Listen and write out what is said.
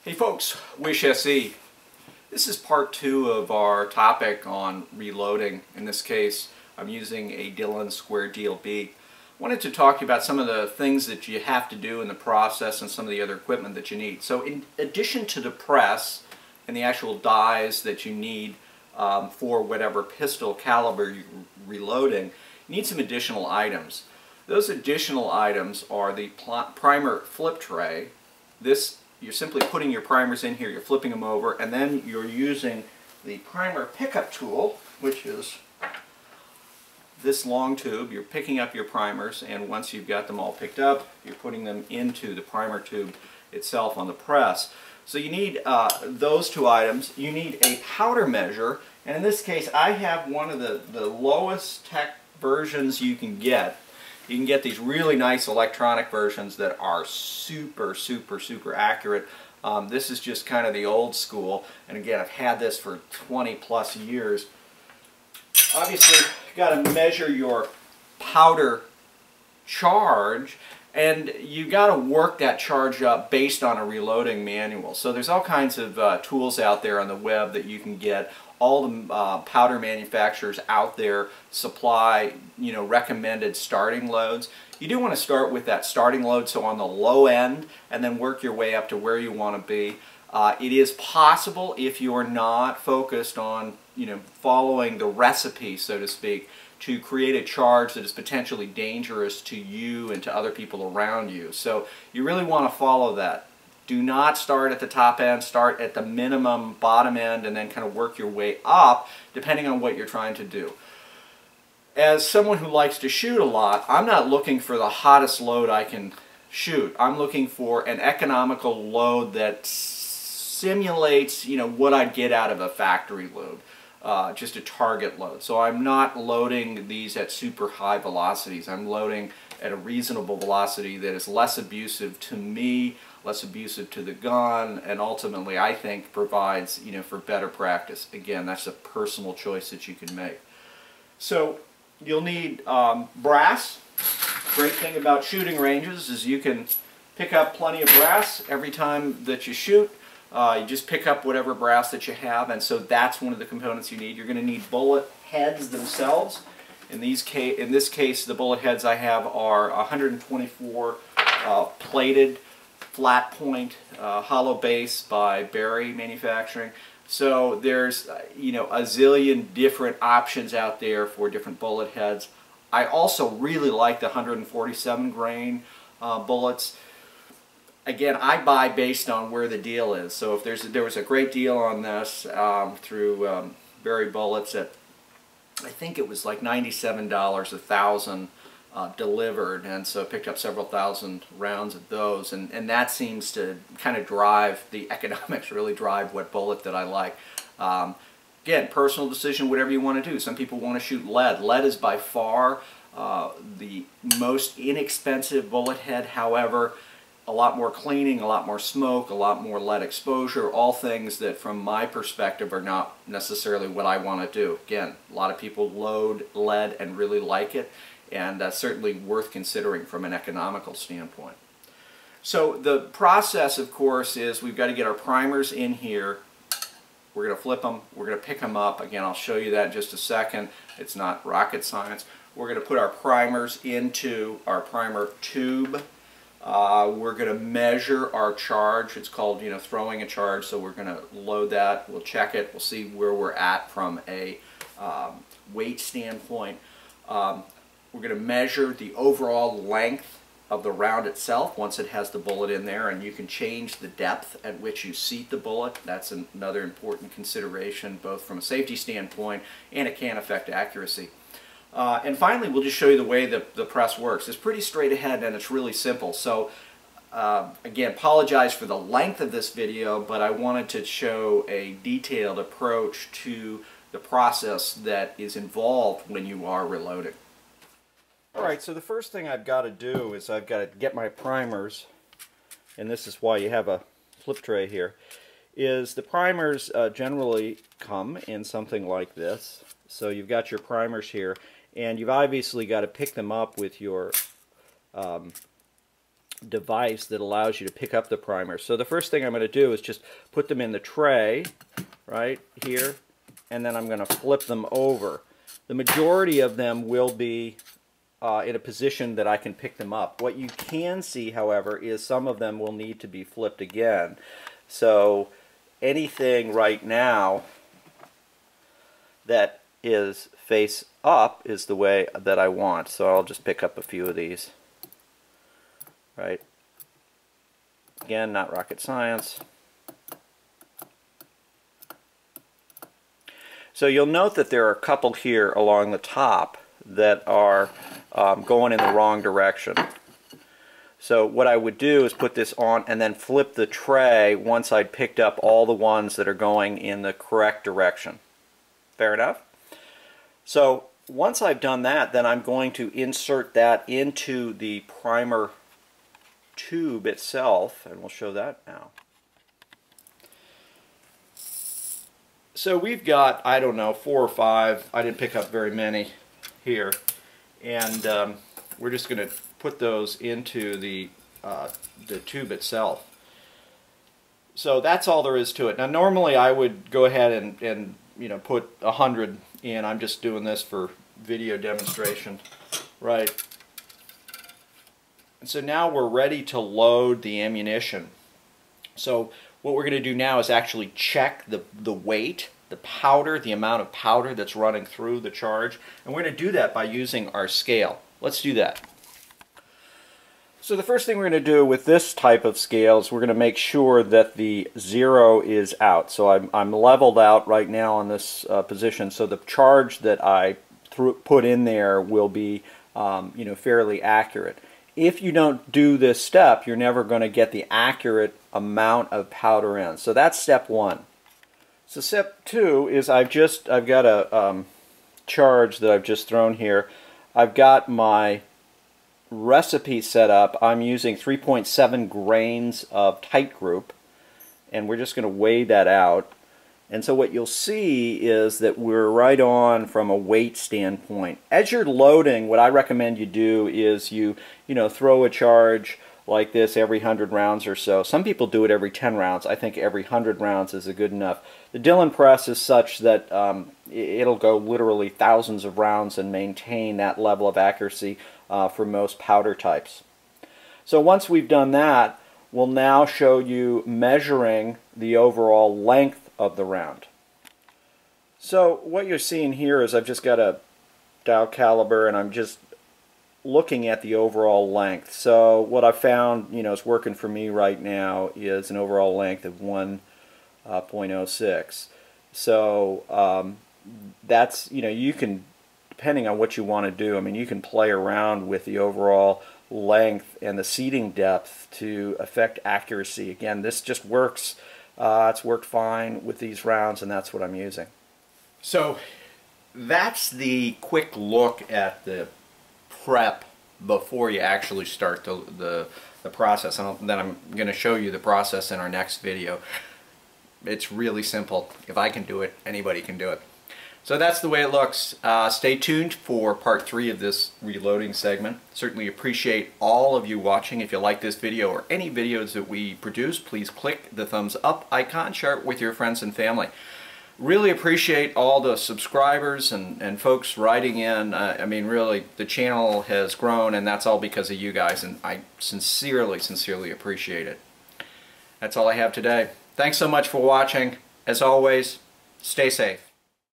Hey folks, Wish SE. This is part 2 of our topic on reloading. In this case, I'm using a Dillon Square DLB. I wanted to talk to you about some of the things that you have to do in the process and some of the other equipment that you need. So in addition to the press and the actual dies that you need for whatever pistol caliber you're reloading, you need some additional items. Those additional items are the primer flip tray. You're simply putting your primers in here, you're flipping them over, and then you're using the primer pickup tool, which is this long tube. You're picking up your primers, and once you've got them all picked up, you're putting them into the primer tube itself on the press. So you need those two items. You need a powder measure, and in this case I have one of the lowest tech versions you can get. You can get these really nice electronic versions that are super accurate. This is just kind of the old school, and again, I've had this for 20 plus years. Obviously, you've got to measure your powder charge, and you got to work that charge up based on a reloading manual. So there's all kinds of tools out there on the web that you can get. All the powder manufacturers out there supply, recommended starting loads. You do want to start with that starting load, so on the low end, and then work your way up to where you want to be. It is possible, if you're not focused on, following the recipe, so to speak, to create a charge that is potentially dangerous to you and to other people around you. So you really want to follow that. Do not start at the top end, start at the minimum bottom end, and then kind of work your way up depending on what you're trying to do. As someone who likes to shoot a lot, I'm not looking for the hottest load I can shoot. I'm looking for an economical load that simulates, what I'd get out of a factory load, just a target load. So I'm not loading these at super high velocities. I'm loading at a reasonable velocity that is less abusive to me, less abusive to the gun, and ultimately I think provides, for better practice. Again, that's a personal choice that you can make. So you'll need brass. Great thing about shooting ranges is you can pick up plenty of brass every time that you shoot. You just pick up whatever brass that you have, and so that's one of the components you need. You're going to need bullet heads themselves. In this case, the bullet heads I have are 124 plated flat point hollow base by Berry Manufacturing. So there's a zillion different options out there for different bullet heads. I also really like the 147 grain bullets. Again, I buy based on where the deal is. So if there was a great deal on this through Berry Bullets at, I think it was like $97 a thousand delivered, and so I picked up several thousand rounds of those, and that seems to kind of drive the economics, really drive what bullet that I like. Again, personal decision, whatever you want to do. Some people want to shoot lead. Lead is by far the most inexpensive bullet head. However, a lot more cleaning, a lot more smoke, a lot more lead exposure, all things that from my perspective are not necessarily what I want to do. Again, a lot of people load lead and really like it, and certainly worth considering from an economical standpoint. So the process, of course, is we've got to get our primers in here. We're going to flip them, we're going to pick them up. Again, I'll show you that in just a second. It's not rocket science. We're going to put our primers into our primer tube. We're going to measure our charge. It's called, throwing a charge. So we're going to load that. We'll check it. We'll see where we're at from a weight standpoint. We're going to measure the overall length of the round itself once it has the bullet in there, and you can change the depth at which you seat the bullet. That's another important consideration, both from a safety standpoint, and it can affect accuracy. And finally, we'll just show you the way the press works. It's pretty straight ahead, and it's really simple. So again, apologize for the length of this video, but I wanted to show a detailed approach to the process that is involved when you are reloading. Alright, so the first thing I've got to do is I've got to get my primers, and this is why you have a flip tray here, is the primers generally come in something like this. So you've got your primers here, and you've obviously got to pick them up with your device that allows you to pick up the primers. So the first thing I'm going to do is just put them in the tray right here, and then I'm going to flip them over. The majority of them will be in a position that I can pick them up. What you can see, however, is some of them will need to be flipped again. So anything right now that is face up is the way that I want. So I'll just pick up a few of these. Right? Again, not rocket science. So you'll note that there are a couple here along the top that are going in the wrong direction. So what I would do is put this on and then flip the tray once I'd picked up all the ones that are going in the correct direction. Fair enough? So once I've done that, then I'm going to insert that into the primer tube itself, and we'll show that now. So we've got, I don't know, 4 or 5, I didn't pick up very many here, and we're just going to put those into the tube itself. So that's all there is to it. Now normally I would go ahead and you know, put 100 in. I'm just doing this for video demonstration, right? And so now we're ready to load the ammunition. So what we're going to do now is actually check the weight, the powder, the amount of powder that's running through the charge. And we're going to do that by using our scale. Let's do that. So the first thing we're going to do with this type of scale is we're going to make sure that the 0 is out. So I'm leveled out right now on this position, so the charge that I put in there will be you know, fairly accurate. If you don't do this step, you're never going to get the accurate amount of powder in. So that's step 1. So step 2 is I've got a charge that I've just thrown here. I've got my recipe set up. I'm using 3.7 grains of tight group, and we're just going to weigh that out. And so what you'll see is that we're right on from a weight standpoint. As you're loading, what I recommend you do is you know, throw a charge like this every 100 rounds or so. Some people do it every 10 rounds. I think every 100 rounds is good enough. The Dillon press is such that it'll go literally thousands of rounds and maintain that level of accuracy for most powder types. So once we've done that, we'll now show you measuring the overall length of the round. So what you're seeing here is I've just got a dial caliber and I'm just looking at the overall length. So what I found, you know, is working for me right now is an overall length of 1.06. So that's, you know, you can, depending on what you want to do, I mean, you can play around with the overall length and the seating depth to affect accuracy. Again, this just works. It's worked fine with these rounds, and that's what I'm using. So that's the quick look at the prep before you actually start the process. And then I'm going to show you the process in our next video. It's really simple. If I can do it, anybody can do it. So that's the way it looks. Stay tuned for part 3 of this reloading segment. Certainly appreciate all of you watching. If you like this video or any videos that we produce, please click the thumbs up icon, share it with your friends and family. Really appreciate all the subscribers and folks writing in. I mean, really, the channel has grown, and that's all because of you guys, and I sincerely appreciate it. That's all I have today. Thanks so much for watching. As always, stay safe.